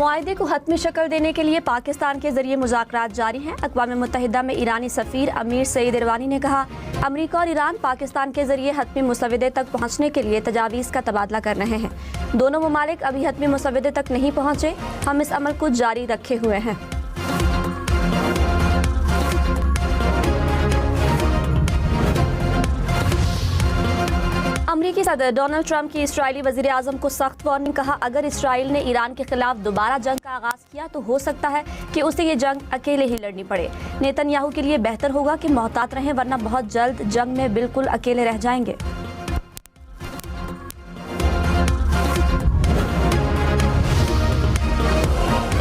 मुआहदे को हतमी शक्ल देने के लिए पाकिस्तान के जरिए मुज़ाकरात जारी हैं। अक़वाम मुत्तहिदा में ईरानी सफ़ीर अमीर सईद इरवानी ने कहा, अमरीका और ईरान पाकिस्तान के जरिए हतमी मुसवदे तक पहुँचने के लिए तजावीज़ का तबादला कर रहे हैं। दोनों ममालिक अभी हतमी मुसवदे तक नहीं पहुँचे, हम इस अमल को जारी रखे हुए हैं। अमरीकी सदर डोनाल्ड ट्रंप की इसराइली वज़ीर आज़म को सख्त वार्निंग। कहा, अगर इसराइल ने ईरान के खिलाफ दोबारा जंग का आगाज़ किया तो हो सकता है कि उसे ये जंग अकेले ही लड़नी पड़े। नेतन्याहू के लिए बेहतर होगा कि मोहतात रहें, वरना बहुत जल्द जंग में बिल्कुल अकेले रह जाएंगे।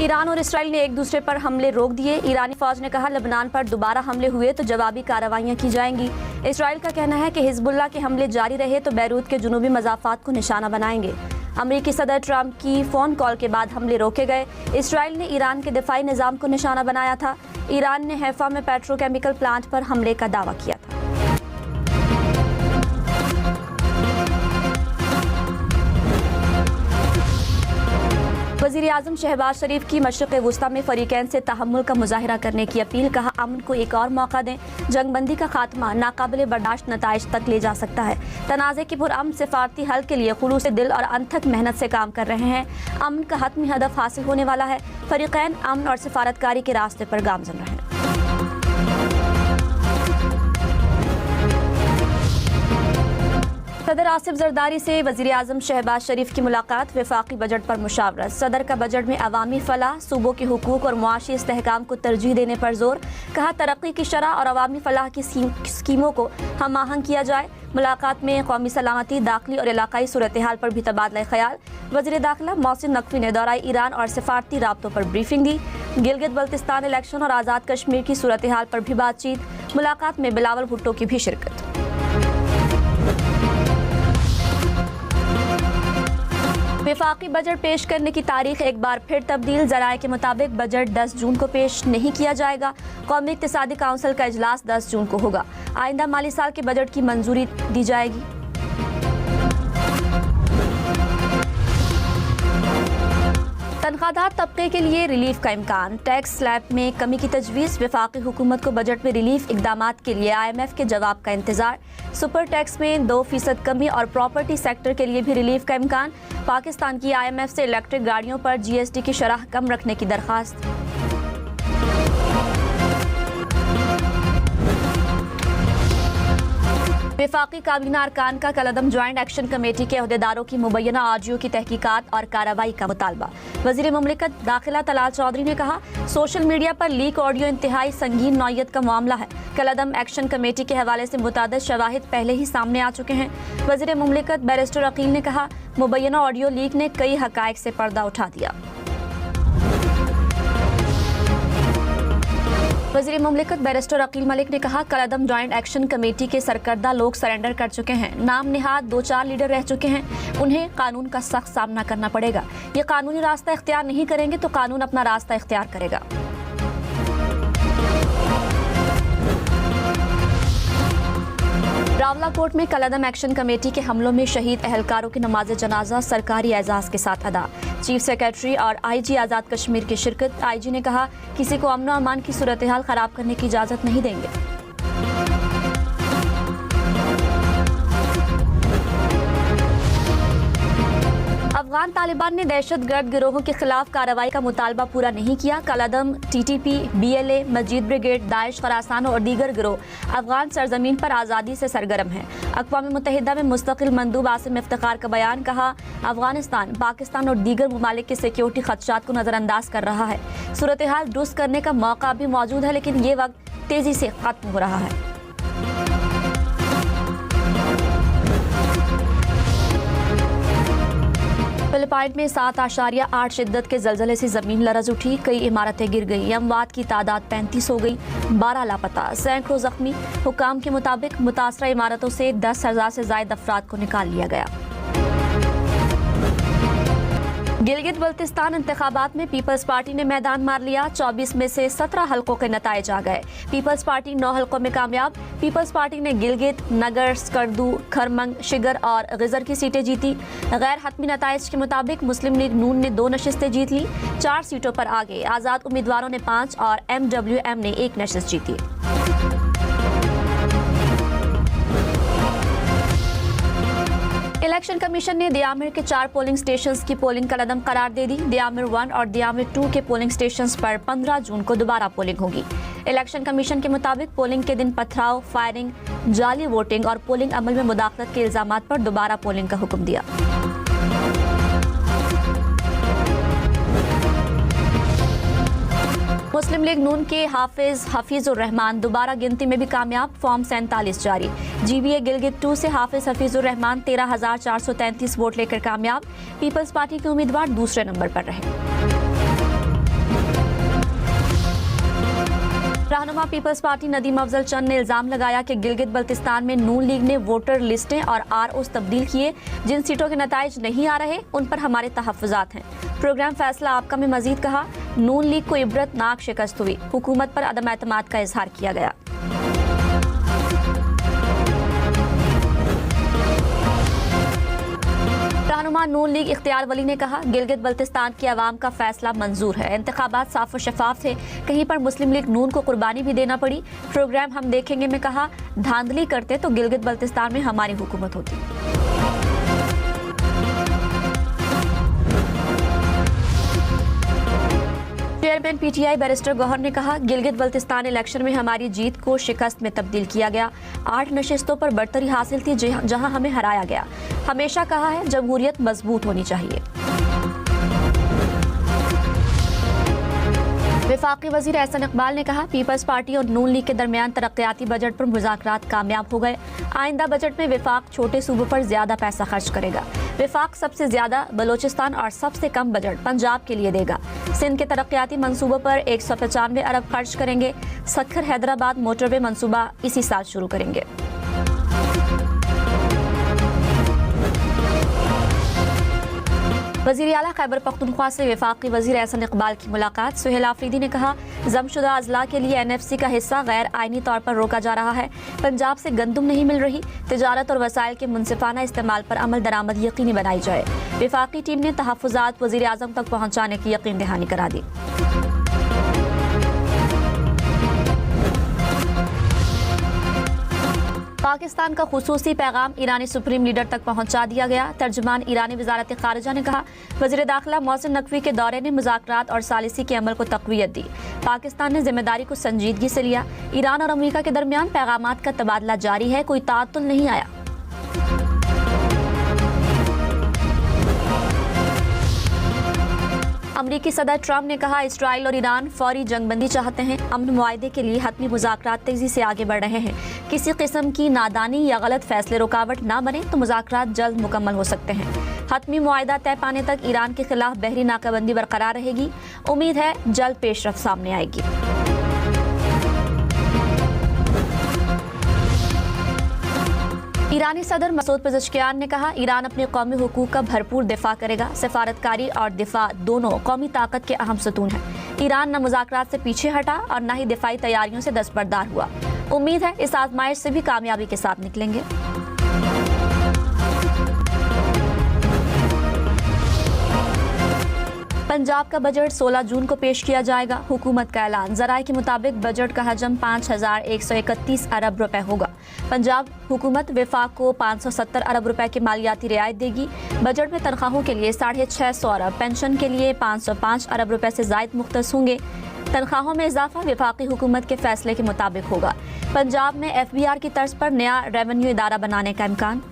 ईरान और इसराइल ने एक दूसरे पर हमले रोक दिए। ईरानी फौज ने कहा, लेबनान पर दोबारा हमले हुए तो जवाबी कार्रवाइयां की जाएंगी। इसराइल का कहना है कि हिजबुल्लाह के हमले जारी रहे तो बैरूत के जुनूबी मज़ाफ़ात को निशाना बनाएंगे। अमरीकी सदर ट्रंप की फ़ोन कॉल के बाद हमले रोके गए। इसराइल ने ईरान के दिफाई निज़ाम को निशाना बनाया था। ईरान ने हैफा में पेट्रोकेमिकल प्लांट पर हमले का दावा किया था। वज़ीर आज़म शहबाज शरीफ की मशरिक़ वुस्ता में फ़रीक़ैन से तहम्मुल का मुज़ाहिरा करने की अपील। कहा, अमन को एक और मौका दें, जंगबंदी का खात्मा नाकाबिले बर्दाश्त नताइज तक ले जा सकता है। तनाज़े के पुरअमन सिफारती हल के लिए खुलूस दिल और अनथक मेहनत से काम कर रहे हैं। अमन का हतमी हदफ हासिल होने वाला है। फ़रीक़ैन अमन और सिफारतकारी के रास्ते पर गामज़न रहें। सदर आसिफ जरदारी से वज़ीर आज़म शहबाज शरीफ की मुलाकात। वफाकी बजट पर मुशावरत। सदर का बजट में अवामी फलाह, सूबों के हुकूक और मुआशी इस्तेहकाम को तरजीह देने पर जोर। कहा, तरक्की की शरह और अवामी फलाह की स्कीमों को हम आहंग किया जाए। मुलाकात में कौमी सलामती, दाखिली और इलाकाई सूरत हाल पर भी तबादला ख्याल। वज़ीर दाखिला मोहसिन नकवी ने दौराए ईरान और सिफारती राब्तों पर ब्रीफिंग दी। गिलगित बल्तिस्तान इलेक्शन और आज़ाद कश्मीर की सूरत हाल पर भी बातचीत। मुलाकात में बिलावल भुट्टो की भी शिरकत। वफाकी बजट पेश करने की तारीख एक बार फिर तब्दील। ज़राए के मुताबिक बजट 10 जून को पेश नहीं किया जाएगा। कौमी इक़्तिसादी काउंसिल का इजलास 10 जून को होगा। आइंदा माली साल के बजट की मंजूरी दी जाएगी। तनख्वाहदार तबके के लिए रिलीफ का इम्कान। टैक्स स्लैब में कमी की तजवीज़। वफाकी हुकूमत को बजट में रिलीफ इकदामात के लिए IMF के जवाब का इंतजार। सुपर टैक्स में 2% कमी और प्रॉपर्टी सेक्टर के लिए भी रिलीफ का इम्कान। पाकिस्तान की IMF से इलेक्ट्रिक गाड़ियों पर GST की शरह कम रखने की दरख्वास्त। वफाकी काबीना अरकान का कलअदम ज्वाइंट एक्शन कमेटी के अहदेदारों की मुबैना ऑडियो की तहकीकात और कार्रवाई का मुतालबा। वज़ीर मुमलिकत दाखिला तलाल चौधरी ने कहा, सोशल मीडिया पर लीक ऑडियो इंतहाई संगीन नौइयत का मामला है। कलअदम एक्शन कमेटी के हवाले से मुतादिद शवाहिद पहले ही सामने आ चुके हैं। वज़ीर मुमलिकत बैरिस्टर अकील ने कहा, मुबैना ऑडियो लीक ने कई हक़ाइक़ से पर्दा उठा दिया। वज़ीर मुमलिकत बैरिस्टर अकील मलिक ने कहा, कलअदम ज्वाइंट एक्शन कमेटी के सरकर्दा लोग सरेंडर कर चुके हैं। नाम निहाद 2-4 लीडर रह चुके हैं। उन्हें कानून का सख्त सामना करना पड़ेगा। ये कानूनी रास्ता इख्तियार नहीं करेंगे तो कानून अपना रास्ता इख्तियार करेगा। रावलाकोट में कलअदम एक्शन कमेटी के हमलों में शहीद अहलकारों की नमाज जनाजा सरकारी एजाज़ के साथ अदा। चीफ सेक्रेटरी और IG आज़ाद कश्मीर की शिरकत। IG ने कहा, किसी को अमन अमान की सूरत हाल ख़राब करने की इजाज़त नहीं देंगे। अफगान तालिबान ने दहशतगर्द गिरोहों के खिलाफ कार्रवाई का मुतालबा पूरा नहीं किया। कलअदम, TTP, BLA, मजीद ब्रिगेड, दाइश, खरासान और दीगर गिरोह अफगान सरजमीन पर आज़ादी से सरगर्म हैं। अक़वाम मुत्तहिदा में मुस्तकिल मंदूब आसिम इफ्तिखार का बयान। कहा, अफगानिस्तान, पाकिस्तान और दीगर ममालिक के सिक्योरिटी खदशात को नज़रअंदाज कर रहा है। सूरत हाल दुरुस्त करने का मौका भी मौजूद है, लेकिन ये वक्त तेज़ी से ख़त्म हो रहा है। फिलिपाइन में 7.8 शिद्दत के जलजले से ज़मीन लरज़ उठी। कई इमारतें गिर गईं। अमवात की तादाद 35 हो गई, 12 लापता, सैकड़ों जख्मी। हुकाम के मुताबिक मुतासरा इमारतों से 10,000 से ज़ायद अफराद को निकाल लिया गया। गिलगित बल्तिस्तान इंतखाबात में पीपल्स पार्टी ने मैदान मार लिया। 24 में से 17 हलकों के नताइज आ गए। पीपल्स पार्टी 9 हलकों में कामयाब। पीपल्स पार्टी ने गिलगित, नगर, स्कर्दू, खरमंग, शिगर और गिजर की सीटें जीती। गैर हतमी नताइज के मुताबिक मुस्लिम लीग नून ने 2 नशिस्तें जीत ली। 4 सीटों पर आगे आज़ाद उम्मीदवारों ने 5 और MWM ने 1 नशिस्त जीती। इलेक्शन कमीशन ने दियामिर के 4 पोलिंग स्टेशंस की पोलिंग का कलअदम करार दे दी। दियामिर 1 और दियामिर 2 के पोलिंग स्टेशंस पर 15 जून को दोबारा पोलिंग होगी। इलेक्शन कमीशन के मुताबिक पोलिंग के दिन पथराव, फायरिंग, जाली वोटिंग और पोलिंग अमल में मुदाखलत के इल्जामात पर दोबारा पोलिंग का हुक्म दिया। मुस्लिम लीग नून के हफीजुर रहमान दोबारा गिनती में भी कामयाब। फॉर्म 47 जारी। GBA गिलगित 2 से हफीजुर रहमान 13,433 वोट लेकर कामयाब। पीपल्स पार्टी के उम्मीदवार दूसरे नंबर पर रहे। रहनुमा पीपल्स पार्टी नदीम अफजल चंद ने इल्जाम लगाया कि गिलगित बल्तिस्तान में नून लीग ने वोटर लिस्टें और ROs तब्दील किए। जिन सीटों के नताइज नहीं आ रहे उन पर हमारे तहफ़्फ़ुज़ात हैं। प्रोग्राम फैसला आपका में मजीद कहा, नून लीग को इबरतनाक शिकस्त हुई। हुकूमत पर अदम एतमाद का इजहार किया गया। रहनुमा नून लीग इख्तियार वली ने कहा, गिलगित बल्तिस्तान की आवाम का फैसला मंजूर है। इंतखाबात साफ और शफाफ थे। कहीं पर मुस्लिम लीग नून को कुर्बानी भी देना पड़ी। प्रोग्राम हम देखेंगे में कहा, धांधली करते तो गिलगित बल्तिस्तान में हमारी हुकूमत होती। चेयरमैन PTI बैरिस्टर गौहर ने कहा, गिलगित बल्तिस्तान इलेक्शन में हमारी जीत को शिकस्त में तब्दील किया गया। 8 नशिस्तों पर बढ़तरी हासिल थी जहां हमें हराया गया। हमेशा कहा है, जमहूरियत मजबूत होनी चाहिए। वफाकी वजीर एहसन इकबाल ने कहा, पीपल्स पार्टी और नून लीग के दरमियान तरक्याती बजट पर मुज़ाकरात कामयाब हो गए। आइंदा बजट में वफाक छोटे सूबों पर ज्यादा पैसा खर्च करेगा। वफाक सबसे ज्यादा बलोचिस्तान और सबसे कम बजट पंजाब के लिए देगा। सिंध के तरक्याती मंसूबों पर 195 अरब खर्च करेंगे। सक्खर हैदराबाद मोटरवे मंसूबा इसी साल शुरू करेंगे। वज़ीर आला खैबर पख्तूनख्वा से वफाकी वज़ीर एहसन इकबाल की मुलाकात। सुहेल आफरीदी ने कहा, जमशुदा अजला के लिए NFC का हिस्सा गैर आइनी तौर पर रोका जा रहा है। पंजाब से गंदुम नहीं मिल रही। तिजारत और वसाइल के मुनसिफाना इस्तेमाल पर अमल दरामद यकीनी बनाई जाए। वफाकी टीम ने तहफ़्फ़ुज़ात वज़ीर आज़म तक पहुँचाने की यकीन दहानी करा दी। पाकिस्तान का खुसूसी पैगाम ईरानी सुप्रीम लीडर तक पहुंचा दिया गया। तर्जुमान ईरानी वजारत खारिजा ने कहा, वज़ीर दाखिला मोहसिन नकवी के दौरे ने मुज़ाकरात और सालिसी के अमल को तक़वियत दी। पाकिस्तान ने जिम्मेदारी को संजीदगी से लिया। ईरान और अमेरिका के दरमियान पैगामात का तबादला जारी है, कोई ताअत्तुल नहीं आया। अमरीकी सदर ट्रंप ने कहा, इसराइल और ईरान फौरी जंगबंदी चाहते हैं। अमन मुआहदे के लिए हतमी मुज़ाकरात तेजी से आगे बढ़ रहे हैं। किसी किस्म की नादानी या गलत फैसले रुकावट ना बने तो मुज़ाकरात जल्द मुकम्मल हो सकते हैं। हतमी मुआहदा तय पाने तक ईरान के खिलाफ बहरी नाकाबंदी बरकरार रहेगी। उम्मीद है जल्द पेशरफ्त सामने आएगी। ईरानी सदर मसूद पेज़ेश्कियान ने कहा, ईरान अपने कौमी हुकूक का भरपूर दिफा करेगा। सफारतकारी और दिफा दोनों कौमी ताकत के अहम सतून हैं। ईरान न मुज़ाकरात से पीछे हटा और न ही दिफाई तैयारियों से दस्तबरदार हुआ। उम्मीद है इस आजमाइश से भी कामयाबी के साथ निकलेंगे। पंजाब का बजट 16 जून को पेश किया जाएगा। हुकूमत का ऐलान। ज़राए के मुताबिक बजट का हजम 5,131 अरब रुपए होगा। पंजाब हुकूमत वफाक को 570 अरब रुपए की मालियाती रियायत देगी। बजट में तनख्वाहों के लिए 650 अरब, पेंशन के लिए 505 अरब रुपए से ज़ायद मुख्तस होंगे। तनख्वाहों में इजाफा वफाकी हुकूमत के फैसले के मुताबिक होगा। पंजाब में FBR की तर्ज पर नया रेवेन्यू इदारा बनाने का इम्कान।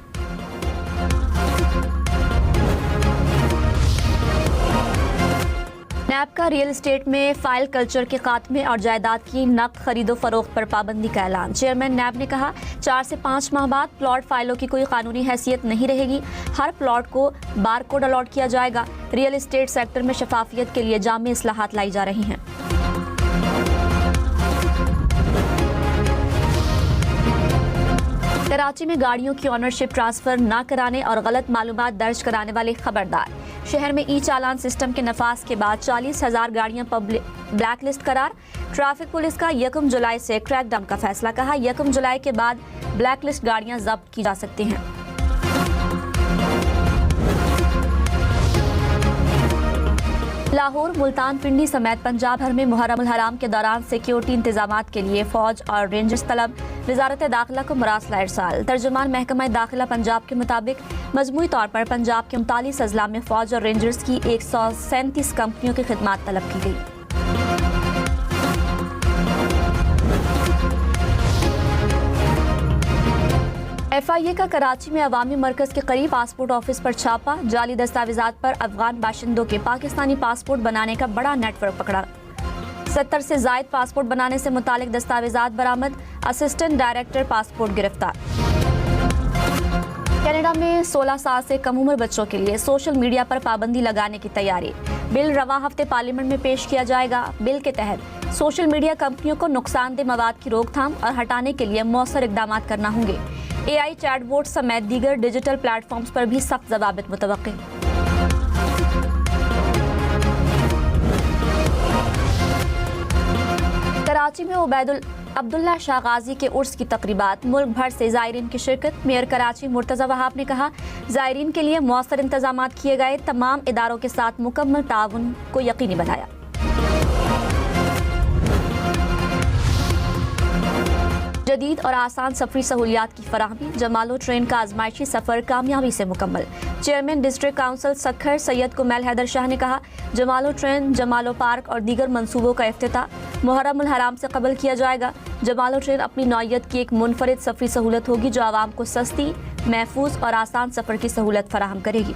नैब का रियल एस्टेट में फाइल कल्चर के खात्मे और जायदाद की नकद खरीदो फरोख्त पर पाबंदी का ऐलान। चेयरमैन नैब ने कहा, 4 से 5 माह बाद प्लॉट फाइलों की कोई कानूनी हैसियत नहीं रहेगी। हर प्लॉट को बार कोड अलॉट किया जाएगा। रियल एस्टेट सेक्टर में शफाफियत के लिए जामी इस्लाहात लाई जा रही हैं। कराची में गाड़ियों की ऑनरशिप ट्रांसफर न कराने और गलत मालूमात दर्ज कराने वाले खबरदार। शहर में ई चालान सिस्टम के नफाज के बाद 40,000 गाड़ियां ब्लैक लिस्ट करार। ट्रैफिक पुलिस का 1 जुलाई से क्रैकडाउन का फैसला। कहा 1 जुलाई के बाद ब्लैक लिस्ट गाड़ियां जब्त की जा सकती हैं। लाहौर, मुल्तान, पिंडी समेत पंजाब भर में मुहर्रम हराम के दौरान सिक्योरिटी इंतजामात के लिए फौज और रेंजर्स तलब। वजारत दाखिला को मरासला इरसाल। तर्जुमान महकमा दाखिला पंजाब के मुताबिक मजमूई तौर पर पंजाब के 39 अजला में फौज और रेंजर्स की 137 कंपनियों की खिदमात तलब की गई। FIA का कराची में अवामी मरकज के करीब पासपोर्ट ऑफिस पर छापा। जाली दस्तावेजात पर अफगान बाशिंदों के पाकिस्तानी पासपोर्ट बनाने का बड़ा नेटवर्क पकड़ा। 70 से जायद पासपोर्ट बनाने से मुतालिक दस्तावेजात बरामद। असिस्टेंट डायरेक्टर पासपोर्ट गिरफ्तार। कनाडा में 16 साल से कम उम्र बच्चों के लिए सोशल मीडिया पर पाबंदी लगाने की तैयारी। बिल रवां हफ्ते पार्लियामेंट में पेश किया जाएगा। बिल के तहत सोशल मीडिया कंपनियों को नुकसानदेह मवाद की रोकथाम और हटाने के लिए मौसर इकदाम करना होंगे। AI चैटबोट समेत दीगर डिजिटल प्लेटफॉर्म्स पर भी सख्त ज़वाबित मुतवक्के। कराची में अब्दुल्ला शाह गाजी के उर्स की तकरीबात। मुल्क भर से ज़ायरीन की शिरकत। मेयर कराची मुर्तज़ा वहाब ने कहा ज़ायरीन के लिए मौसर इंतजाम किए गए। तमाम इदारों के साथ मुकम्मल ताउन को यकीनी बनाया। जदीद और आसान सफरी सहूलियात की फराहमी। जमालो ट्रेन का आजमाइशी सफर कामयाबी से मुकम्मल। Chairman district council Sukkur Syed Kumail Haider Shah ने कहा जमालो ट्रेन, जमालो पार्क और दीगर मंसूबों का इफ्तिताह मुहर्रम हराम से कबल किया जाएगा। जमालो ट्रेन अपनी नौयत की एक मुनफरिद सफरी सहूलत होगी जो आवाम को सस्ती, महफूज और आसान सफर की सहूलत फराहम करेगी।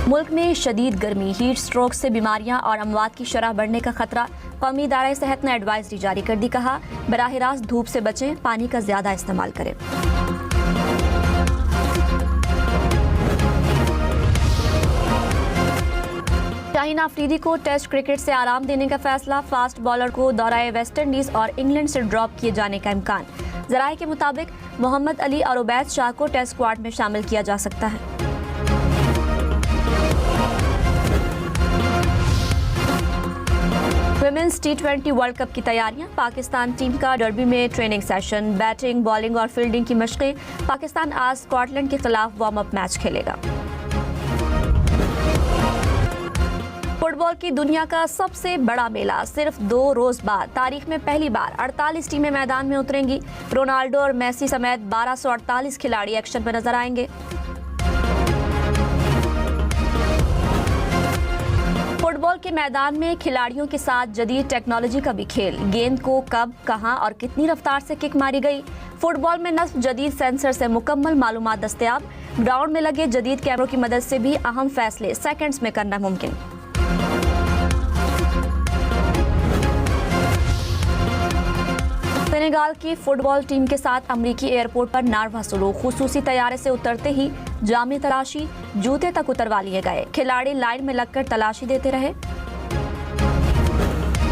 मुल्क में शदीद गर्मी, हीट स्ट्रोक से बीमारियां और अमवात की शरह बढ़ने का खतरा। कौमी इदारा सेहत ने एडवाइजरी जारी कर दी। कहा बराह रास्त धूप से बचें, पानी का ज्यादा इस्तेमाल करें। शाहीन अफरीदी को टेस्ट क्रिकेट से आराम देने का फैसला। फास्ट बॉलर को दौराए वेस्ट इंडीज और इंग्लैंड से ड्रॉप किए जाने का इम्कान। जराये के मुताबिक मोहम्मद अली और उबैद शाह को टेस्ट स्क्वाड में शामिल किया जा सकता है। विमेंस T20 वर्ल्ड कप की तैयारियां। पाकिस्तान टीम का डर्बी में ट्रेनिंग सेशन। बैटिंग, बॉलिंग और फील्डिंग की मशकें। पाकिस्तान आज स्कॉटलैंड के खिलाफ वार्म अप मैच खेलेगा। फुटबॉल की दुनिया का सबसे बड़ा मेला सिर्फ 2 रोज बाद तारीख में पहली बार 48 टीमें मैदान में उतरेंगी। रोनाल्डो और मेसी समेत 1248 खिलाड़ी एक्शन में नजर आएंगे। फुटबॉल के मैदान में खिलाड़ियों के साथ जदीद टेक्नोलॉजी का भी खेल। गेंद को कब, कहां और कितनी रफ्तार से किक मारी गई। फुटबॉल में नस्ब जदीद सेंसर से मुकम्मल मालूमात दस्तयाब। ग्राउंड में लगे जदीद कैमरों की मदद से भी अहम फैसले सेकंड्स में करना मुमकिन। सेनेगाल की फुटबॉल टीम के साथ अमरीकी एयरपोर्ट पर नार्वा सलूक। खुसूसी तैयारे से उतरते ही जामी तलाशी, जूते तक उतरवा लिए गए। खिलाड़ी लाइन में लगकर तलाशी देते रहे।